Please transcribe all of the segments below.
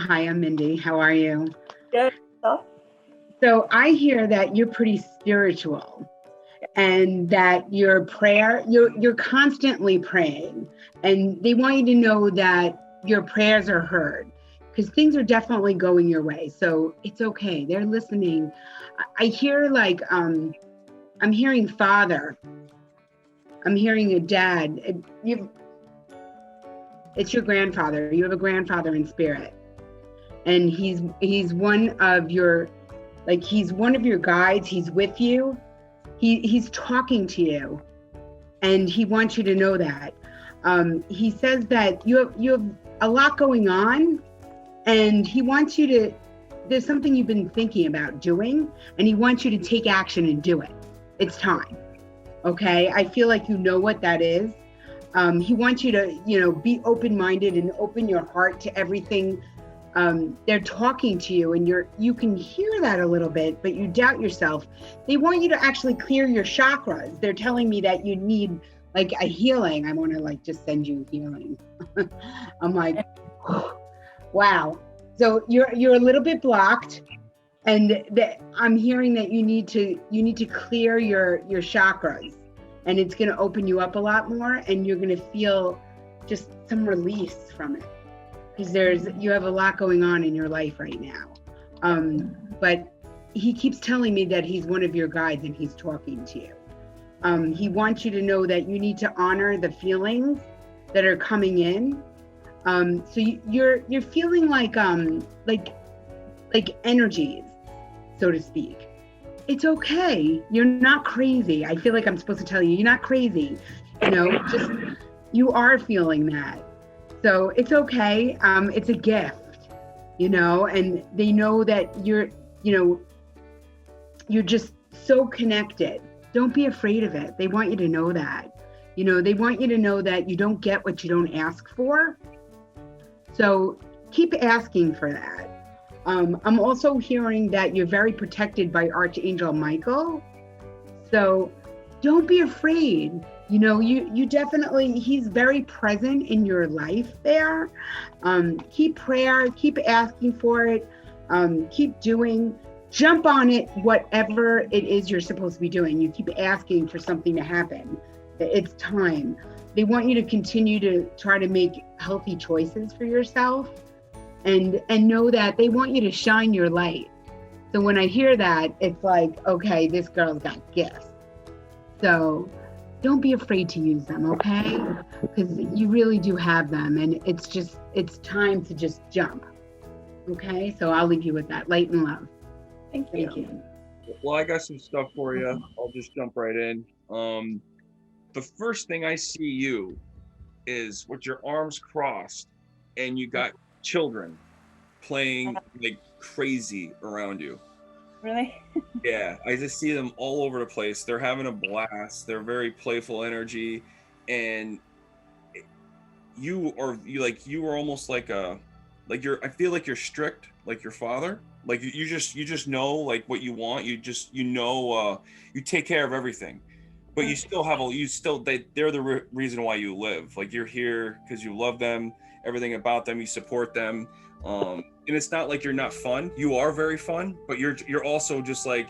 Hi, I'm Mindy. How are you? Good. So I hear that you're pretty spiritual and that you're constantly praying, and they want you to know that your prayers are heard because things are definitely going your way. So it's okay. They're listening. I hear I'm hearing father. I'm hearing a dad. It's your grandfather. You have a grandfather in spirit, and he's one of your he's one of your guides. He's with you. He's talking to you, and he wants you to know that. He says that you have a lot going on, and he wants you to. There's something you've been thinking about doing, and he wants you to take action and do it. It's time. Okay, I feel like you know what that is. He wants you to, be open-minded and open your heart to everything. They're talking to you, and you can hear that a little bit, but you doubt yourself. They want you to actually clear your chakras. They're telling me that you need like a healing. I want to just send you healing. I'm like, wow. So you're a little bit blocked, and I'm hearing that you need to clear your chakras, and it's going to open you up a lot more, and you're going to feel just some release from it. Because you have a lot going on in your life right now. But he keeps telling me that he's one of your guides and he's talking to you. He wants you to know that you need to honor the feelings that are coming in. So you're feeling like energies, so to speak. It's okay. You're not crazy. I feel like I'm supposed to tell you, you're not crazy. Just you are feeling that. So it's okay. It's a gift, and they know that you're just so connected. Don't be afraid of it. They want you to know that. They want you to know that you don't get what you don't ask for. So keep asking for that. I'm also hearing that you're very protected by Archangel Michael. So don't be afraid. You definitely, he's very present in your life there. Keep prayer, keep asking for it, keep doing, jump on it, whatever it is you're supposed to be doing. You keep asking for something to happen. It's time. They want you to continue to try to make healthy choices for yourself, and know that they want you to shine your light. So when I hear that, it's like, okay, this girl's got gifts. So don't be afraid to use them, okay? Because you really do have them, and it's time to just jump. Okay, so I'll leave you with that. Light and love. Thank you. Well, I got some stuff for you. I'll just jump right in. The first thing I see you is with your arms crossed, and you got children playing like crazy around you. Really? Yeah, I just see them all over the place. They're having a blast. They're very playful energy, and you are almost like I feel like you're strict, like your father. Like you just know like what you want. You take care of everything, but you still have they're the reason why you live. Like you're here because you love them, everything about them. You support them. And it's not like you're not fun. You are very fun, but you're also just like,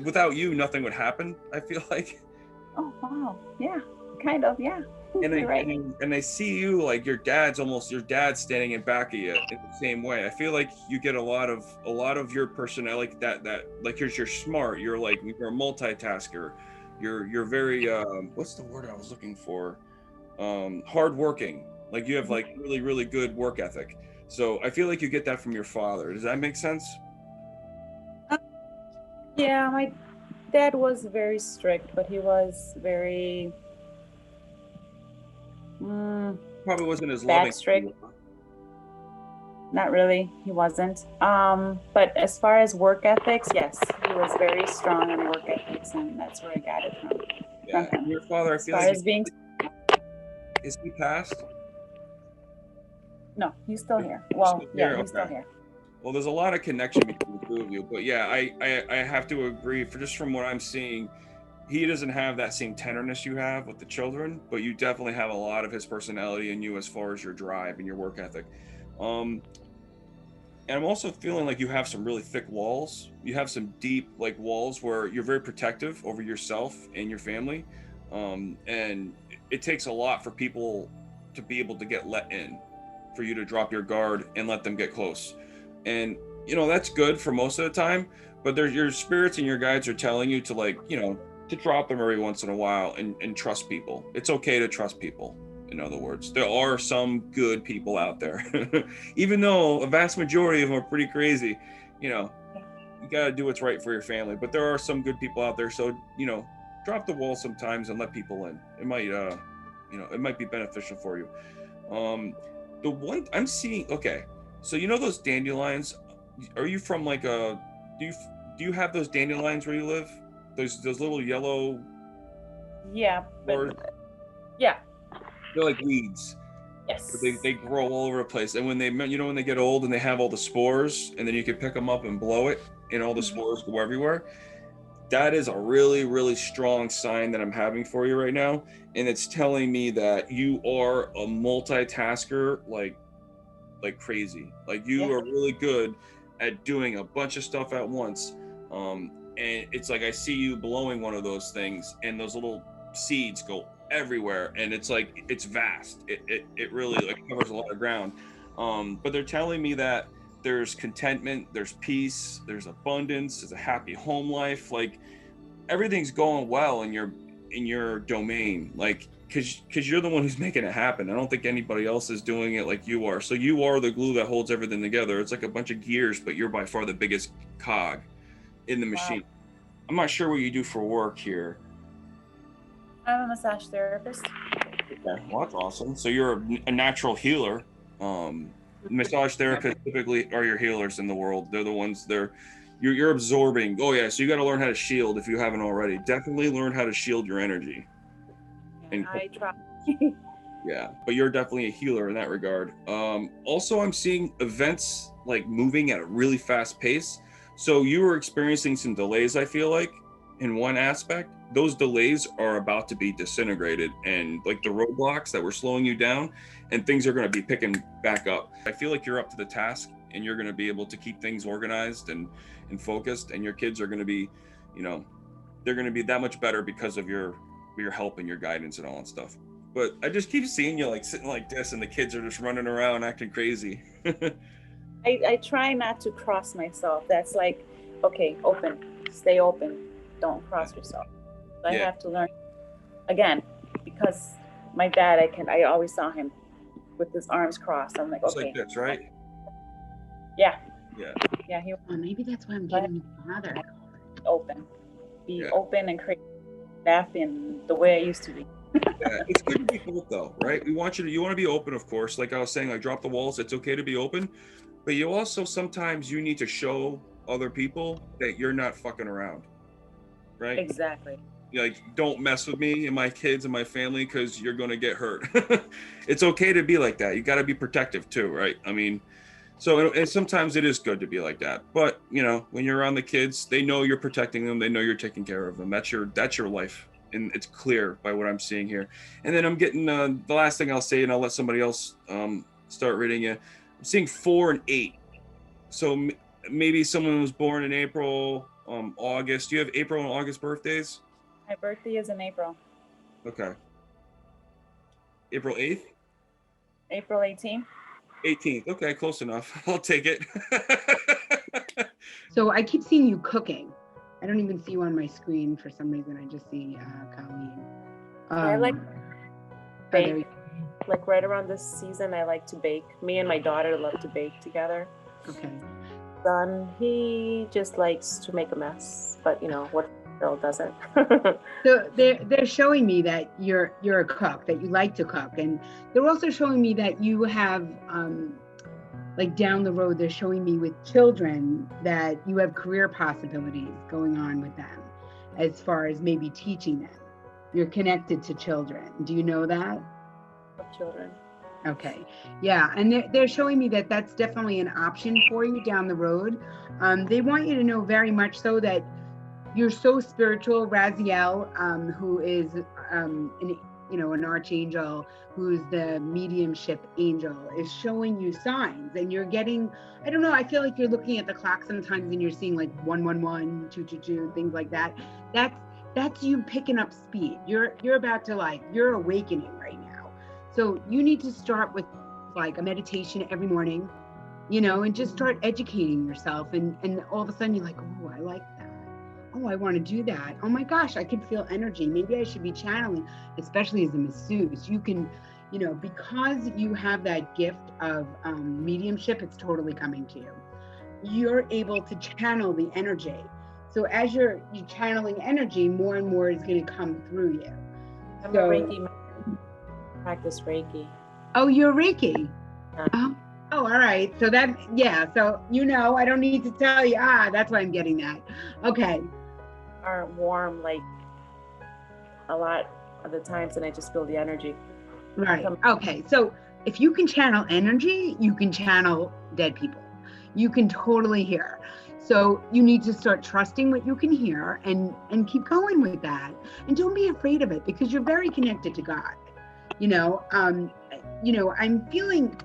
without you, nothing would happen, I feel like. Oh, wow. Yeah, kind of, yeah. And I see you like your dad's standing in back of you in the same way. I feel like you get a lot of your personality that like you're smart. You're a multitasker. You're very what's the word I was looking for? Hardworking. Like you have like really, really good work ethic. So I feel like you get that from your father. Does that make sense? Yeah, my dad was very strict, but he was very probably wasn't as loving. strict. Not really, he wasn't. But as far as work ethics, yes, he was very strong in work ethics, and that's where I got it from. Yeah, from him. Your father, I feel like is he passed? No, he's still here. Well, he's still here. Well, there's a lot of connection between the two of you, but yeah, I have to agree. From what I'm seeing, he doesn't have that same tenderness you have with the children, but you definitely have a lot of his personality in you as far as your drive and your work ethic. And I'm also feeling like you have some really thick walls. You have some deep like walls where you're very protective over yourself and your family. And it takes a lot for people to be able to get let in, for you to drop your guard and let them get close. And that's good for most of the time, but there's your spirits and your guides are telling you to like, to drop them every once in a while and trust people. It's okay to trust people. In other words, there are some good people out there, even though a vast majority of them are pretty crazy. You got to do what's right for your family, but there are some good people out there. So, drop the wall sometimes and let people in. It might, it might be beneficial for you. The one I'm seeing, okay. So, those dandelions, are you from like do you have those dandelions where you live? Those little yellow. Yeah. Or, yeah. they're like weeds. Yes. They grow all over the place, and when they when they get old and they have all the spores, and then you can pick them up and blow it, and all the spores go everywhere. That is a really, really strong sign that I'm having for you right now, and it's telling me that you are a multitasker, like crazy. Like you are really good at doing a bunch of stuff at once. And it's like I see you blowing one of those things, and those little seeds go everywhere, and it's like it's vast. It really like covers a lot of ground. But they're telling me that there's contentment, there's peace, there's abundance, there's a happy home life. Like everything's going well in your domain. Like because you're the one who's making it happen. I don't think anybody else is doing it like you are. So you are the glue that holds everything together. It's like a bunch of gears, but you're by far the biggest cog in the machine. Wow. I'm not sure what you do for work here. I'm a massage therapist. Okay, well that's awesome. So you're a natural healer. Massage therapists typically are your healers in the world. They're the ones you're absorbing. Oh yeah, so you got to learn how to shield if you haven't already. Definitely learn how to shield your energy. And I try. Yeah, but you're definitely a healer in that regard. Also, I'm seeing events like moving at a really fast pace. So you were experiencing some delays, I feel like, in one aspect. Those delays are about to be disintegrated, and like the roadblocks that were slowing you down, and things are going to be picking back up. I feel like you're up to the task, and you're going to be able to keep things organized and focused, and your kids are going to be, they're going to be that much better because of your help and your guidance and all that stuff. But I just keep seeing you like sitting like this, and the kids are just running around acting crazy. I try not to cross myself. That's like, okay, open, stay open, don't cross yourself. So I have to learn again, because my dad, I always saw him with his arms crossed. I'm like, it's okay. Like this, right? Yeah. Maybe that's why I'm getting father. Open. Be open and create laugh in the way I used to be. Yeah, it's good to be both though, right? You want to be open, of course. Like I was saying, like drop the walls. It's okay to be open, but you also sometimes you need to show other people that you're not fucking around, right? Exactly. Like don't mess with me and my kids and my family because you're gonna get hurt. It's okay to be like that. You got to be protective too, right? I mean, so and sometimes it is good to be like that. But when you're around the kids, they know you're protecting them. They know you're taking care of them. That's your life. And it's clear by what I'm seeing here. And then I'm getting the last thing I'll say, and I'll let somebody else start reading it. I'm seeing 4 and 8. So maybe someone was born in April, August. Do you have April and August birthdays? My birthday is in April. Okay. April 8th? April 18th. 18th. Okay, close enough. I'll take it. So I keep seeing you cooking. I don't even see you on my screen for some reason. I just see Colleen. I like bake. Like right around this season, I like to bake. Me and my daughter love to bake together. Okay. Son, he just likes to make a mess, but what girl doesn't? So they're showing me that you're a cook, that you like to cook, and they're also showing me that you have like down the road, they're showing me with children that you have career possibilities going on with them, as far as maybe teaching them. You're connected to children. Do you know that? Children. Okay. Yeah. And they're showing me that that's definitely an option for you down the road. They want you to know very much so that you're so spiritual. Raziel, who is an an archangel who's the mediumship angel is showing you signs, and you're getting, I don't know, I feel like you're looking at the clock sometimes and you're seeing like 111, 222, things like that. That's you picking up speed. You're about to you're awakening right now. So you need to start with like a meditation every morning, and just start educating yourself. And all of a sudden you're like, oh, I like that. Oh, I want to do that. Oh my gosh, I can feel energy. Maybe I should be channeling, especially as a masseuse. You can, because you have that gift of mediumship, it's totally coming to you. You're able to channel the energy. So as you're channeling energy, more and more is going to come through you. I'm a Reiki, practice Reiki. Oh, you're Reiki? Yeah. Oh, all right. So that, yeah. So, I don't need to tell you. That's why I'm getting that. Okay. Are warm like a lot of the times, and I just feel the energy. Right. Okay. So if you can channel energy, you can channel dead people. You can totally hear. So you need to start trusting what you can hear and keep going with that. And don't be afraid of it, because you're very connected to God. I'm feeling,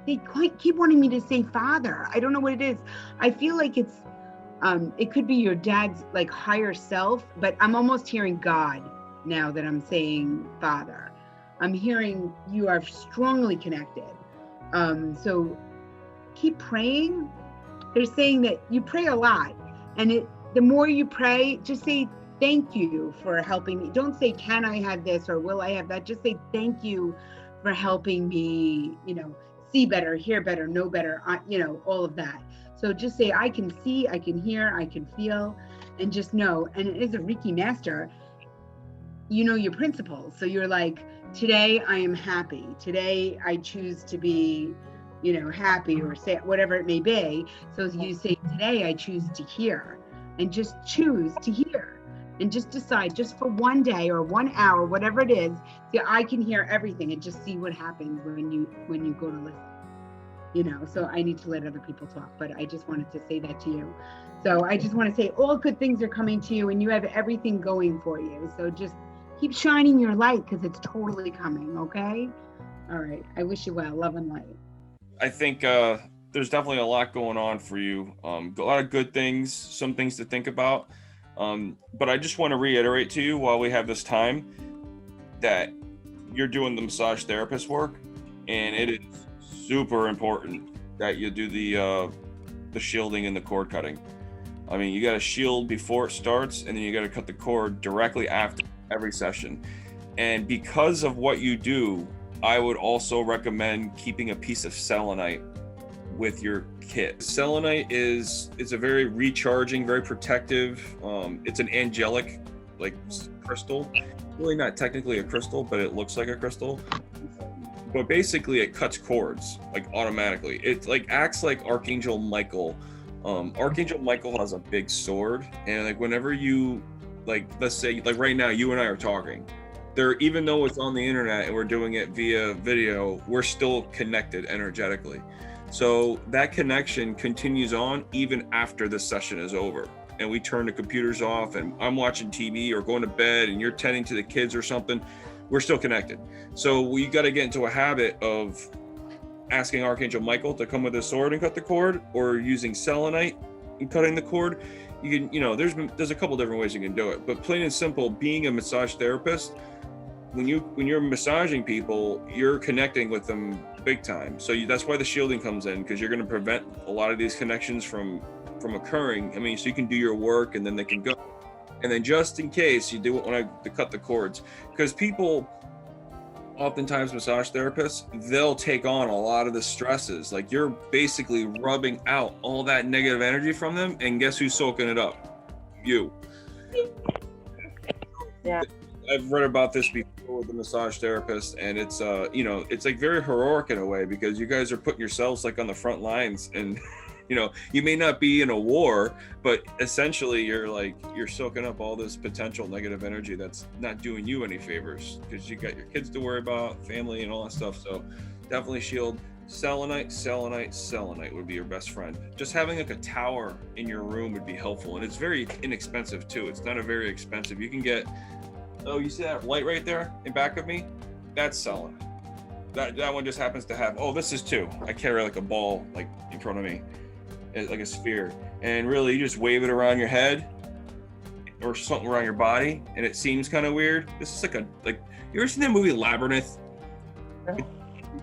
they keep wanting me to say Father. I don't know what it is. I feel like it could be your dad's like higher self, but I'm almost hearing God now that I'm saying Father. I'm hearing you are strongly connected. So keep praying. They're saying that you pray a lot, and the more you pray, just say thank you for helping me. Don't say, can I have this or will I have that? Just say thank you for helping me, see better, hear better, know better, all of that. So just say, I can see, I can hear, I can feel, and just know. And as a Reiki master, you know your principles. So you're like, today I am happy. Today I choose to be, happy, or say whatever it may be. So you say, today I choose to hear, and just choose to hear, and just decide, just for one day or 1 hour, whatever it is, I can hear everything, and just see what happens when you go to listen. So I need to let other people talk, but I just wanted to say that to you. So I just want to say all good things are coming to you, and you have everything going for you. So just keep shining your light, because it's totally coming. Okay. All right. I wish you well. Love and light. I think there's definitely a lot going on for you. A lot of good things, some things to think about. But I just want to reiterate to you while we have this time that you're doing the massage therapist work, and it is super important that you do the shielding and the cord cutting. I mean, you got to shield before it starts, and then you got to cut the cord directly after every session. And because of what you do, I would also recommend keeping a piece of selenite with your kit. Selenite it's a very recharging, very protective. It's an angelic crystal. Really not technically a crystal, but it looks like a crystal. But basically it cuts cords automatically. It acts like Archangel Michael. Archangel Michael has a big sword, and whenever you let's say right now you and I are talking, even though it's on the internet and we're doing it via video, we're still connected energetically. So that connection continues on even after the session is over, and we turn the computers off and I'm watching TV or going to bed and you're tending to the kids or something, we're still connected. So we got to get into a habit of asking Archangel Michael to come with a sword and cut the cord, or using selenite and cutting the cord. You can, there's a couple different ways you can do it, but plain and simple, being a massage therapist, when you're massaging people, you're connecting with them big time. So that's why the shielding comes in, because you're going to prevent a lot of these connections from occurring. I mean, so you can do your work and then they can go. And then just in case you do it when I cut the cords, because people, oftentimes massage therapists, they'll take on a lot of the stresses. You're basically rubbing out all that negative energy from them, and guess who's soaking it up? You. Yeah. I've read about this before with the massage therapist, and it's it's very heroic in a way, because you guys are putting yourselves on the front lines, and you may not be in a war, but essentially you're soaking up all this potential negative energy that's not doing you any favors, because you got your kids to worry about, family and all that stuff. So definitely shield. Selenite would be your best friend. Just having a tower in your room would be helpful, and it's very inexpensive too. It's not a very expensive. You can get Oh, you see that light right there in back of me? That's selenite. That one just happens to have, oh, this is two. I carry like a ball like in front of me, like a sphere. And really, you just wave it around your head or something around your body, and it seems kind of weird. This is like you ever seen that movie Labyrinth?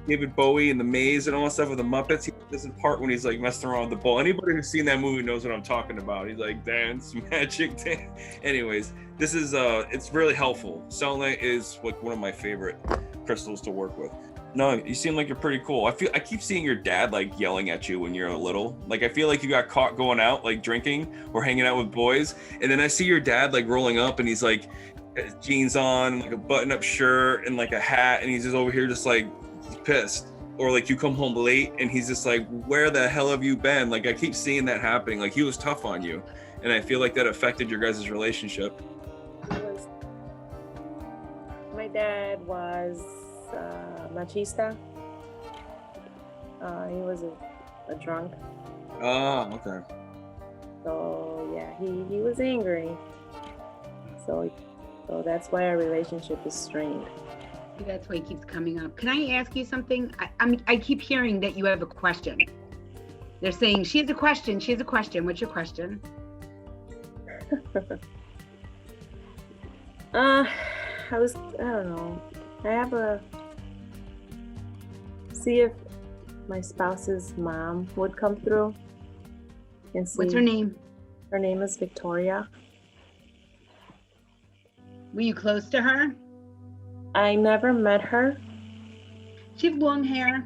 David Bowie and the maze and all that stuff with the Muppets. He does a part when he's like messing around with the ball. Anybody who's seen that movie knows what I'm talking about. He's like dance, magic, dance. Anyways, this is it's really helpful. Selenite is like one of my favorite crystals to work with. No, you seem like you're pretty cool. I keep seeing your dad like yelling at you when you're little. Like I feel like you got caught going out like drinking or hanging out with boys, and then I see your dad like rolling up and he's like jeans on, like a button-up shirt and like a hat, and he's just over here just like pissed. Or like you come home late and he's just like, where the hell have you been? Like I keep seeing that happening. Like he was tough on you, and I feel like that affected your guys' relationship. My dad was machista. He was a drunk. Oh, okay. So yeah, he was angry. So that's why our relationship is strained. That's why it keeps coming up. Can I ask you something? I keep hearing that you have a question. They're saying she has a question. She has a question. What's your question? I don't know. I have see if my spouse's mom would come through and see. What's her name? Her name is Victoria. Were you close to her? I never met her. She has long hair,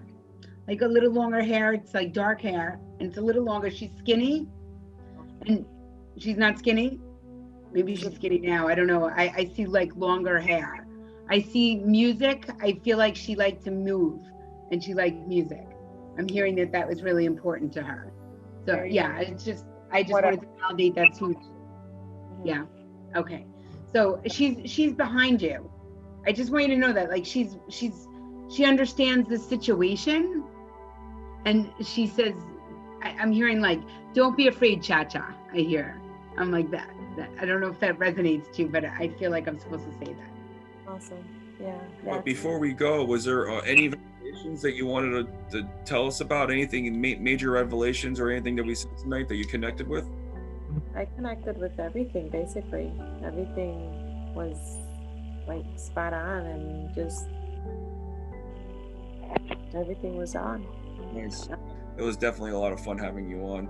like a little longer hair. It's like dark hair, and it's a little longer. She's skinny, and she's not skinny. Maybe she's skinny now. I don't know. I see like longer hair. I see music. I feel like she liked to move, and she liked music. I'm hearing that was really important to her. So yeah, I just wanted to validate that's who. Yeah. Okay. So she's behind you. I just want you to know that, like, she understands the situation, and she says, I'm hearing like, don't be afraid, Cha-Cha. I hear. I'm like that. I don't know if that resonates too, but I feel like I'm supposed to say that. Awesome. Yeah. But before we go, was there any revelations that you wanted to tell us about? Anything, major revelations or anything that we said tonight that you connected with? I connected with everything, basically. Everything was like spot on, and just everything was on. Nice. It was definitely a lot of fun having you on.